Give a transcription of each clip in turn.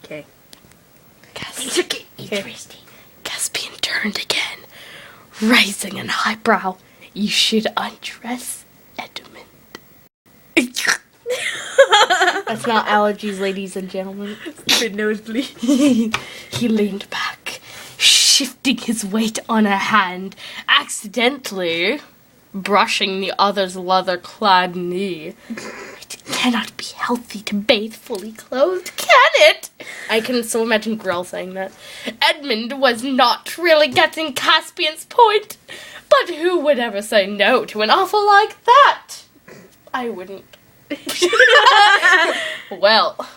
Okay. Interesting. Caspian turned again, raising an eyebrow. You should undress Edmund. That's not allergies, ladies and gentlemen. Stupid nosebleed. He leaned back, shifting his weight on a hand, accidentally brushing the other's leather-clad knee. It cannot be healthy to bathe fully clothed, can it? I can so imagine Grell saying that. Edmund was not really getting Caspian's point, but who would ever say no to an offer like that? I wouldn't. Well,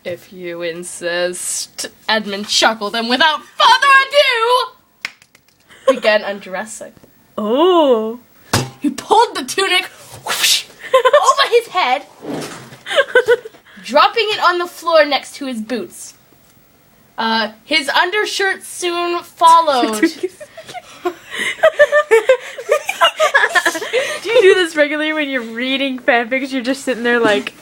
if you insist, Edmund chuckled, and without further ado, began undressing. Oh. He pulled the tunic whoosh, over his head, dropping it on the floor next to his boots. His undershirt soon followed. Do you do this regularly when you're reading fanfics? You're just sitting there like...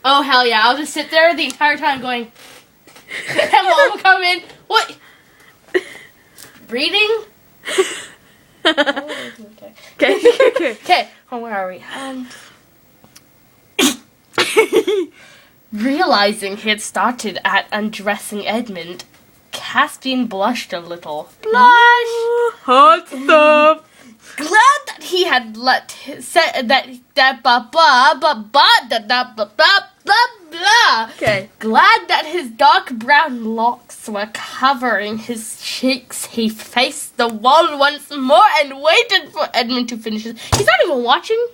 Oh, hell yeah. I'll just sit there the entire time going, hey, Mom, come in. What? Reading? Okay. Okay, where are we? Realizing he had started at undressing Edmund, Caspian blushed a little. Hot stuff. Glad that he had let his, Okay. Glad that his dark brown locks were covering his cheeks, he faced the wall once more and waited for Edmund to finish his... He's not even watching.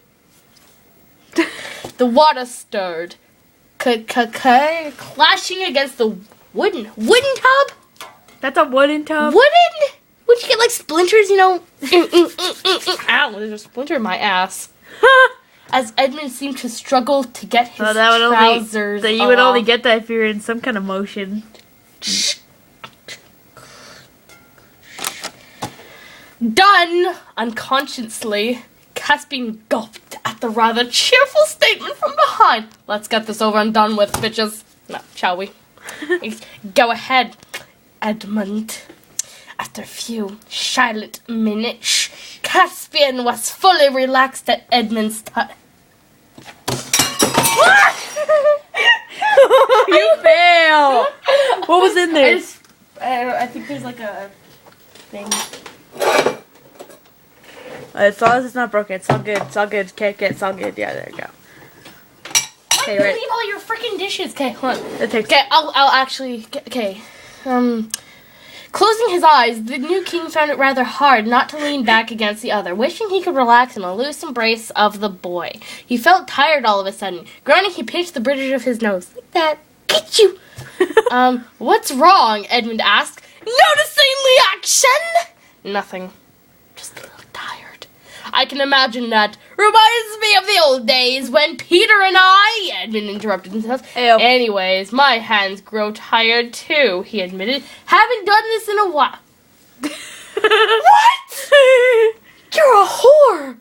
The water stirred, clashing against the wooden tub. That's a wooden tub. Wooden? Would you get like splinters, you know? Ow, there's a splinter in my ass. As Edmund seemed to struggle to get his trousers you would only get that if you're in some kind of motion. Done! Unconsciously, Caspian gulped at the rather cheerful statement from behind. Let's get this over and done with, bitches. No, shall we? Go ahead, Edmund. After a few silent minutes, Caspian was fully relaxed at Edmund's touch. You fail! What was in there? I think there's like a thing. As long as it's not broken, it's all good. It's all good. Okay, it's all good. Yeah, there you go. Okay, right. Leave all your freaking dishes. Okay, hold on. It takes. Okay, I'll actually. Okay. Closing his eyes, the new king found it rather hard not to lean back against the other, wishing he could relax in a loose embrace of the boy. He felt tired all of a sudden. Groaning, he pinched the bridge of his nose. Like that. Get you! What's wrong? Edmund asked. Noticing the action? Nothing. Just a little tired. I can imagine that. Reminds me of the old days when Peter and I... Edmund interrupted himself. Ew. Anyways, my hands grow tired too, he admitted. Haven't done this in a while. What? You're a whore.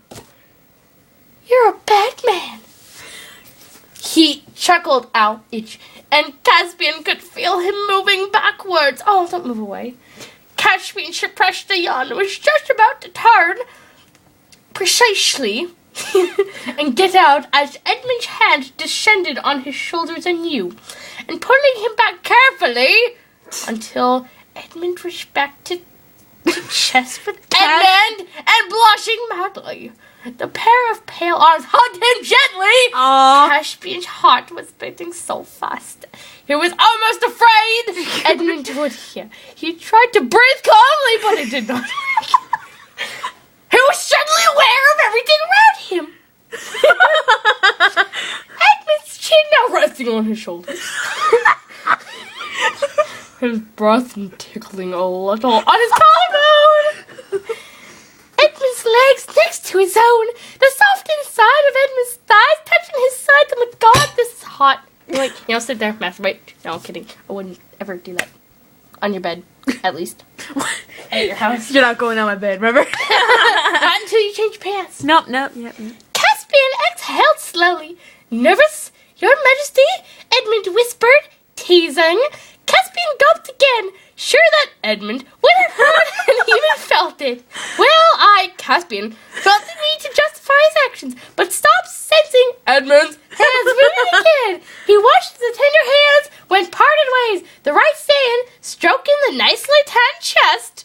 You're a bad man. He chuckled out, and Caspian could feel him moving backwards. Oh, don't move away. Caspian suppressed a yawn and was just about to turn precisely and get out as Edmund's hand descended on his shoulders anew, and pulling him back carefully until Edmund was back to chest with Edmund and blushing madly. The pair of pale arms hugged him gently. Caspian's heart was beating so fast. He was almost afraid Edmund would hear. He tried to breathe calmly, but it did not. He was suddenly aware of everything around him. Edmund's chin now resting on his shoulders. His breath tickling a little on his collarbone. Edmund's legs next to his own. The soft inside of Edmund's thighs touching his sides. Oh my god, this is hot. Like, sit there, masturbate. No, I'm kidding. I wouldn't ever do that. On your bed, at least. At your house. You're not going on my bed, remember? Not until you change pants. Nope. Yep. Caspian exhaled slowly. Nervous? Your Majesty? Edmund whispered, teasing. Caspian gulped again, sure that Edmund would have heard and even felt it. Well, Caspian, felt the need to justify his actions, but stopped sensing Edmund's hands moving again. He watched the tender hands when parted ways, the right hand stroking the nicely tanned chest.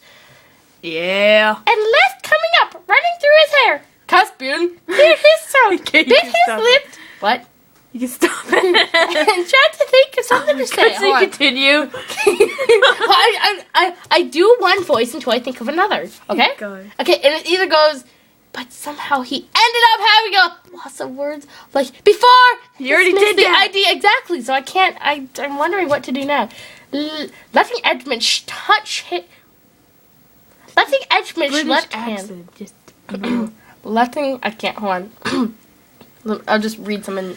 Yeah. And left coming up, running through his hair. Caspian cleared his throat, bit his lip. What? You can stop it. And tried to think of something to say. So continue. I do one voice until I think of another. Okay? Go. Okay, and it either goes, but somehow he ended up having lots of words. Like, before You already dismissed did the that. idea. Exactly, so I can't, I'm wondering what to do now. Letting Edmund letting Edmund let him. Just. Letting, I can't, hold on. I'll just read some in.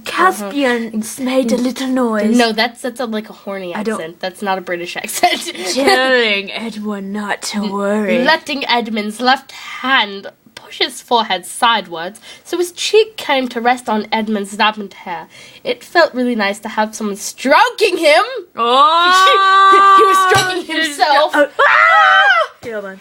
Caspian made a little noise. No, that's like a horny I don't- accent. That's not a British accent. Telling Edwin not to worry. Letting Edmund's left hand push his forehead sidewards so his cheek came to rest on Edmund's dampened hair. It felt really nice to have someone stroking him. Oh! He was stroking himself. Hold on.